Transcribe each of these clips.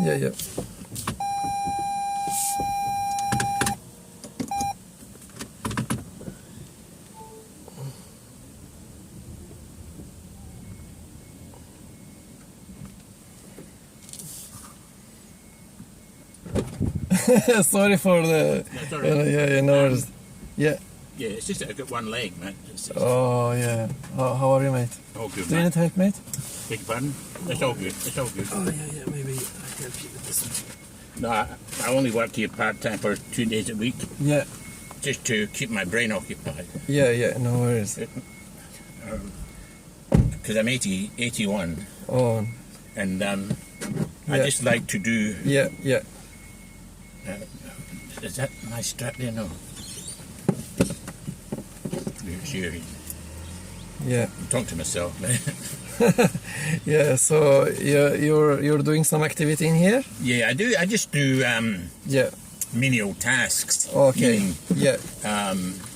Yeah. Sorry for the. Yeah, no worries. Yeah. Yeah, it's just I've got one leg, mate. Oh, yeah. How are you, mate? All good, Do you need help, mate? Beg your pardon? It's all good. It's all good. Oh, yeah. Maybe I can help you with this one. No, I only work here part-time for 2 days a week. Yeah. Just to keep my brain occupied. Yeah. No worries. Because I'm 81. Oh. And I just like to do... Yeah. Is that my strap there? No. Sure. Yeah. I'm talking to myself, man. Yeah. So you're doing some activity in here? Yeah, I do. I just do Yeah. menial tasks. Okay. Meaning, Yeah.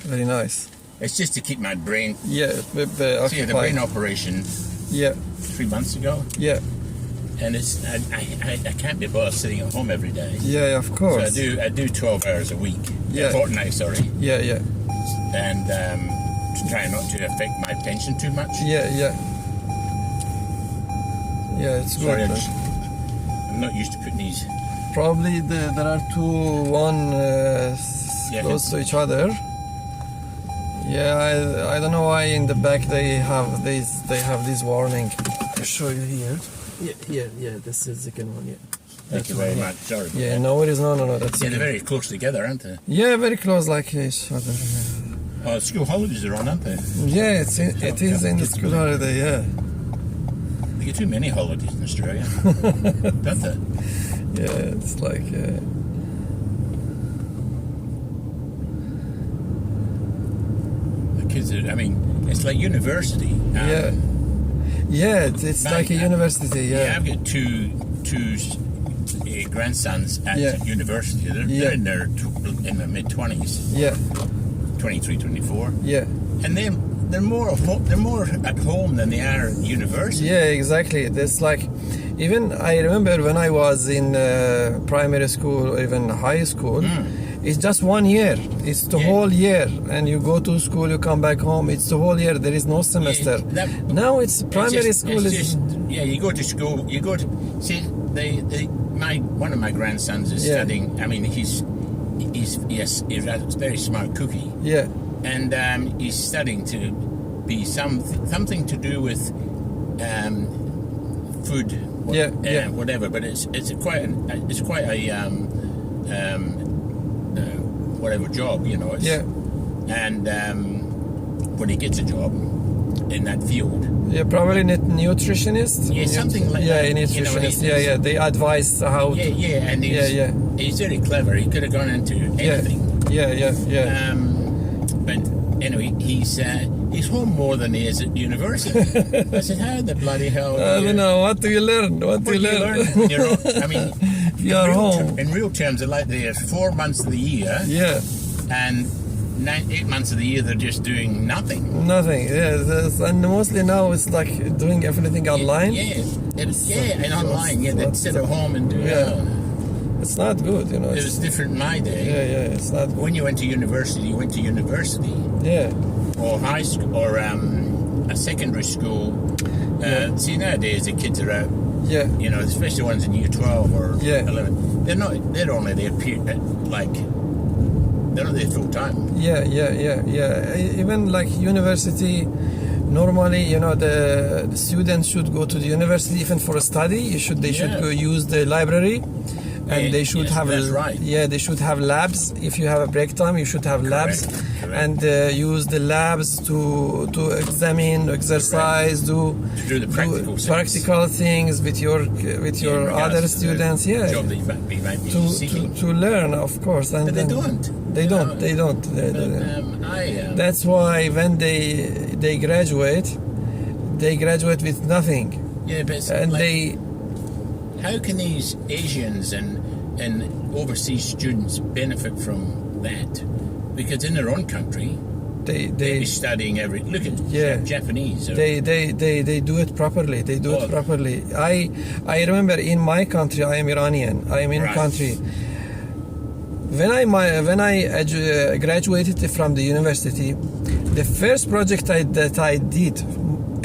Very nice. it's just to keep my brain. Yeah. See, I had a brain operation. Yeah. 3 months ago. Yeah. And it's I can't be bothered sitting at home every day. Yeah. Of course. So I do 12 hours a week. Yeah. A fortnight, sorry. Yeah. And to try not to affect my pension too much. Yeah. It's Sorry, good. I'm not used to putting these. Probably there are one close to each other. Yeah, I don't know why in the back they have this warning. I'll show you here. Yeah, this is the second one. Yeah. Thank you very much. Sorry. Yeah, no worries. No. That's Yeah, okay. they're very close together, aren't they? Yeah, very close like each other. Oh, school holidays are on, aren't they? Yeah, it is in the school holiday. Yeah. They get too many holidays in Australia, don't they? Yeah, it's like. The kids are. I mean, it's like university. Yeah, it's like a university. Yeah. I've got two grandsons at university. They're in their mid-20s. Yeah. 23, 24. Yeah. And they're more at home than they are at university. Yeah, exactly. That's like, even I remember when I was in primary school or even high school, it's just 1 year. It's the whole year. And you go to school, you come back home. It's the whole year. There is no semester. Now it's primary school. You go to school. You go to see. One of my grandsons is studying. I mean, he's a very smart cookie. Yeah. And he's studying to be something to do with food. Whatever. But it's quite a whatever job, you know. And when he gets a job in that field. Yeah, probably nutritionist. Yeah, something like that. Yeah, nutritionist. You know, they advise how. And he's very clever. He could have gone into anything. Yeah. But anyway, he's home more than he is at university. I said, how the bloody hell? I don't know. What do you learn? What do you learn? I mean, you're home. In real terms, they're like there's 4 months of the year. Yeah. And 8 months of the year, they're just doing nothing. Nothing. Yeah. And mostly now it's like doing everything online. And online. Yeah, they'd sit at home and do. It's not good, you know. It was different in my day. Yeah, it's not good. When you went to university, Yeah. Or high school, or a secondary school. See, nowadays the kids are out. Yeah. You know, especially ones in year 12 or 11. They're only there, they're not there full time. Yeah. Even like university, normally, you know, the students should go to the university even for a study. They should go use the library. And they should have they should have labs. If you have a break time, you should have labs. Correct. And use the labs to examine, exercise, to do the practical things with your other students. Yeah, job that you might be seeking. To learn, of course. And but they don't. They don't. That's why when they graduate with nothing. Yeah, but it's and like, how can these Asians and overseas students benefit from that? Because in their own country, they'd be studying look at Japanese. They do it properly. They do it properly. I remember in my country, I am Iranian. I am in country. When I graduated from the university, the first project that I did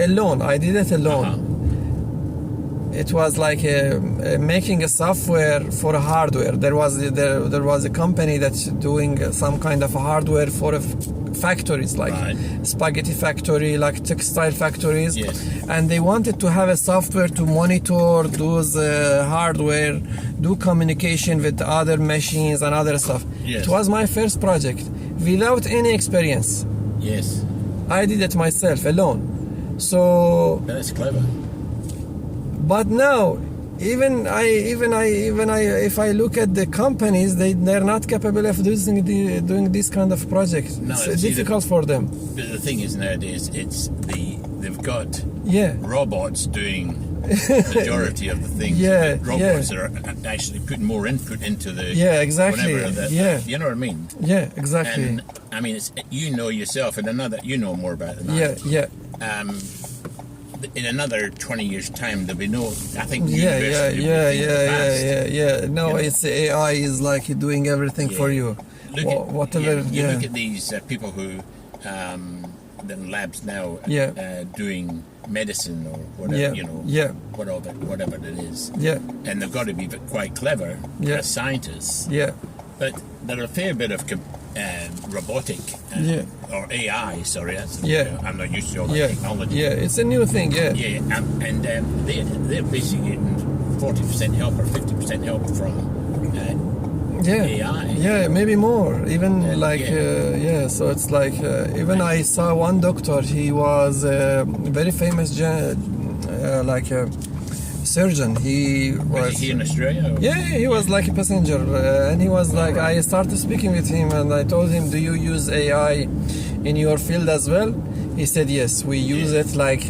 alone, I did it alone. It was like making a software for a hardware. There was a company that's doing some kind of hardware for factories, like spaghetti factory, like textile factories, and they wanted to have a software to monitor those hardware, do communication with other machines and other stuff. It was my first project without any experience. I did it myself alone. So that's clever. But now, if I look at the companies, they're not capable of doing this kind of project. No, it's difficult for them. But the thing is nowadays, they've got robots doing the majority of the things. Robots are actually putting more input into the exactly. You know what I mean? Yeah, exactly. And I mean, it's, you know yourself, and you know more about it than I do. In another 20 years' time, there'll be no. I think. No, it's AI is like doing everything for you. Whatever. You look at these people who, in labs now, doing medicine or whatever, whatever it is. And they've got to be quite clever as scientists. But there are a fair bit of robotic or AI. Sorry, I'm not used to all that technology. It's a new thing. And they're basically getting 40% help or 50% help from AI. Maybe more. Even so it's like even I saw one doctor. He was a very famous surgeon. He was here in Australia? He was like a passenger, and he was like, I started speaking with him, and I told him, do you use AI in your field as well? He said, yes, we use it like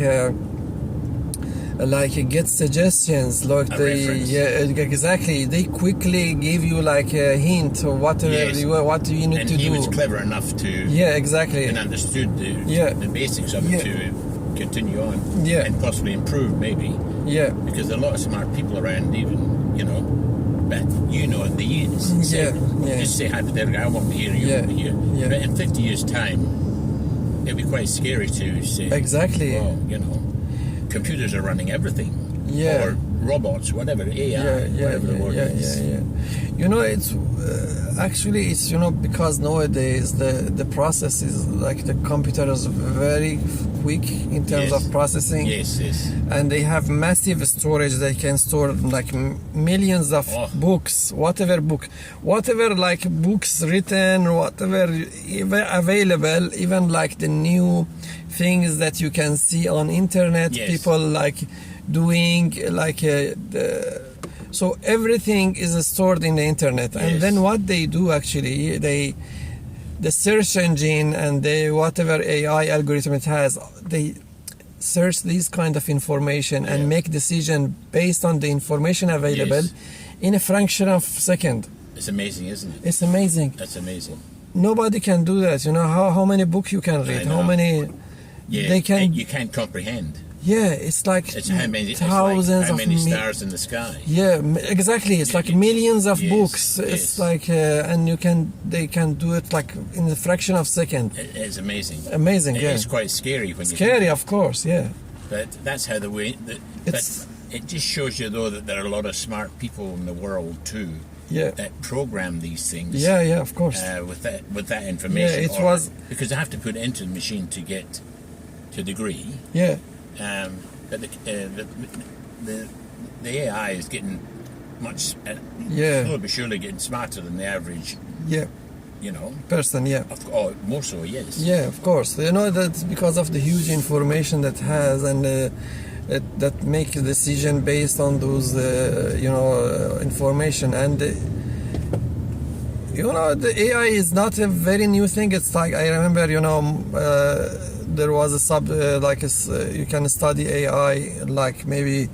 get suggestions, like exactly. They quickly give you like a hint or whatever what do you need to do. And he was clever enough to exactly, and understood the basics of it to continue on and possibly improve maybe. Because there are a lot of smart people around, even, but just say hypothetically, I won't be here, you won't be here. But in 50 years' time, it'd be quite scary to say, well, computers are running everything. Or robots, whatever, AI, whatever the word is. It's actually, it's, because nowadays the process is like the computer is very quick in terms of processing. And they have massive storage. They can store like millions of books, whatever like books written, whatever available, even like the new things that you can see on internet, people like doing like so everything is stored in the internet. And then what they do actually, the search engine and whatever AI algorithm it has, they search these kind of information and make decision based on the information available in a fraction of a second. It's amazing, isn't it? It's amazing. That's amazing. Nobody can do that. How many books you can read? How many they can? You can't comprehend. It's like thousands how many stars in the sky. Exactly. It's like millions of books. It's like and they can do it like in a fraction of a second. It's amazing. It's quite scary when of course. But that's how but it just shows you though that there are a lot of smart people in the world too. That program these things. Of course. With that information. It was because they have to put it into the machine to get to a degree. But the AI is getting much slowly but surely getting smarter than the average person. More so, yes. Of course. That's because of the huge information that has and that make a decision based on those information. And the AI is not a very new thing. It's like I remember there was a you can study AI like maybe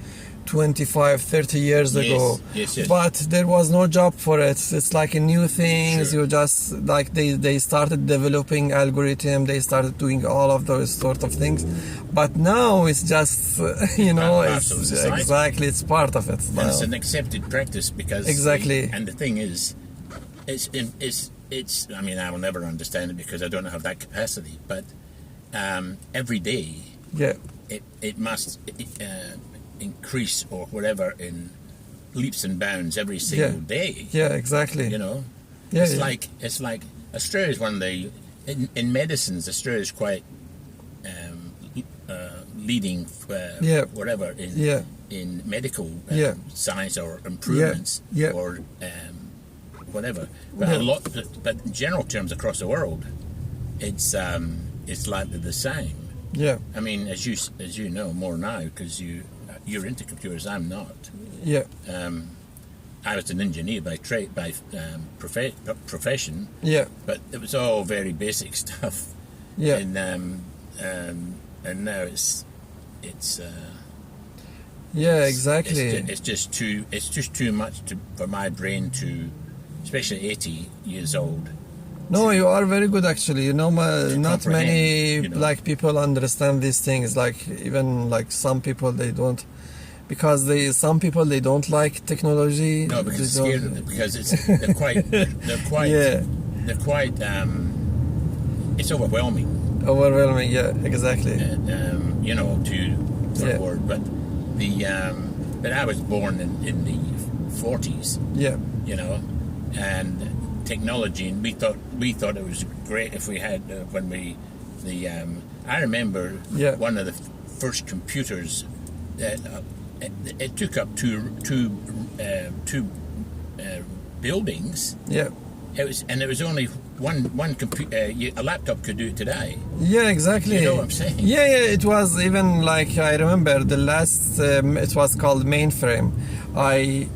25, 30 years ago. Yes. But there was no job for it. It's like a new thing. Sure. You just like they started developing algorithm. They started doing all of those sort of things. But now it's just exactly, it's part of it. And it's an accepted practice because exactly. And the thing is, it's I mean, I will never understand it because I don't have that capacity. But every day, it must increase or whatever in leaps and bounds every single day. Yeah, exactly. You know, it's like Australia is one of the in medicines. Australia is quite leading whatever in medical science or improvements or whatever. But but in general terms across the world, it's likely the same. Yeah. I mean, as you know more now because you're into computers. I'm not. Yeah. I was an engineer by trade, by profession. Yeah. But it was all very basic stuff. Yeah. And now it's exactly. It's just too much for my brain to, especially 80 years old. No, you are very good actually. Not many like people understand these things. Like even like some people they don't, because some people they don't like technology. No, because it's scared of it. Because they're quite it's overwhelming. Overwhelming, yeah, exactly. For a word, but but I was born in the 40s. Yeah. And technology, and we thought it was great if we had I remember one of the first computers that it took up two buildings. Yeah. It was only one computer. A laptop could do it today. Yeah, exactly. You know what I'm saying? Yeah. It was even like I remember the last. It was called mainframe. I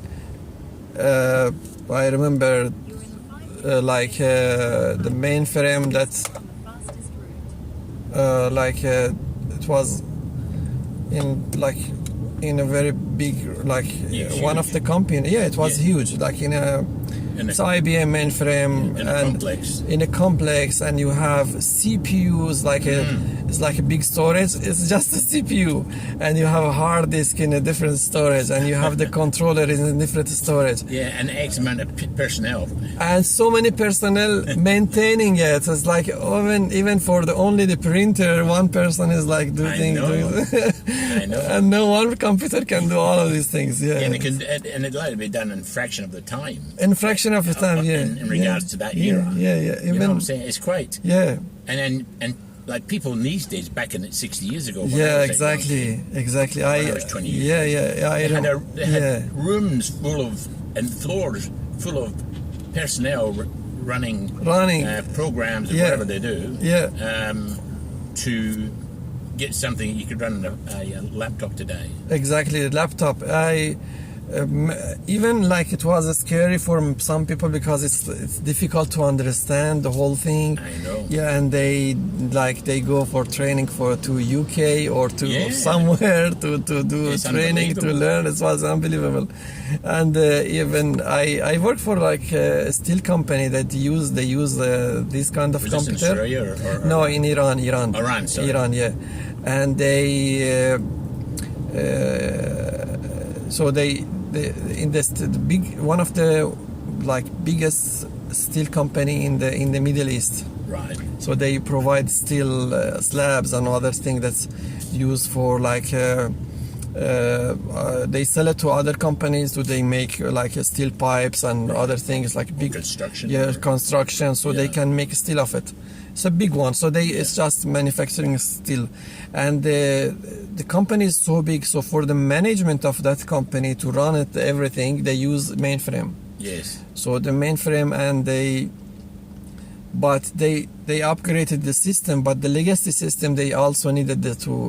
remember the mainframe that it was in a very big one of the company. Yeah, it was huge. Like it's IBM mainframe in a complex, and you have CPUs it's like a big storage. It's just a CPU, and you have a hard disk in a different storage, and you have the controller in a different storage. Yeah, and X amount of personnel. And so many personnel maintaining it. It's like even for only the printer, one person is like doing. I know. And no one computer can do all of these things. Yeah. And it like to be done in a fraction of the time. In a fraction of the time, in regards to that era. Yeah. You know what I'm saying? It's quite. Yeah. And like people these days, back in 60 years ago. Exactly. I was 20 years. Yeah. They had rooms and floors full of personnel running programs or whatever they do. Yeah. To get something you could run on a laptop today. Exactly, the laptop. Even like it was scary for some people because it's difficult to understand the whole thing. I know. Yeah, and they go for training to UK or to somewhere to do training to learn. It was unbelievable. And even I work for a steel company that they use this kind of computer. This in Syria or no, in Iran. Iran, sorry. Iran, yeah. And they one of the biggest steel company in the Middle East. Right. So they provide steel slabs and other things that's used for they sell it to other companies. So they make steel pipes and other things big construction. Yeah, construction. So they can make steel of it. It's a big one. So it's just manufacturing steel, and the company is so big. So for the management of that company to run it, everything they use mainframe. Yes. So the mainframe, and they upgraded the system, but the legacy system they also needed to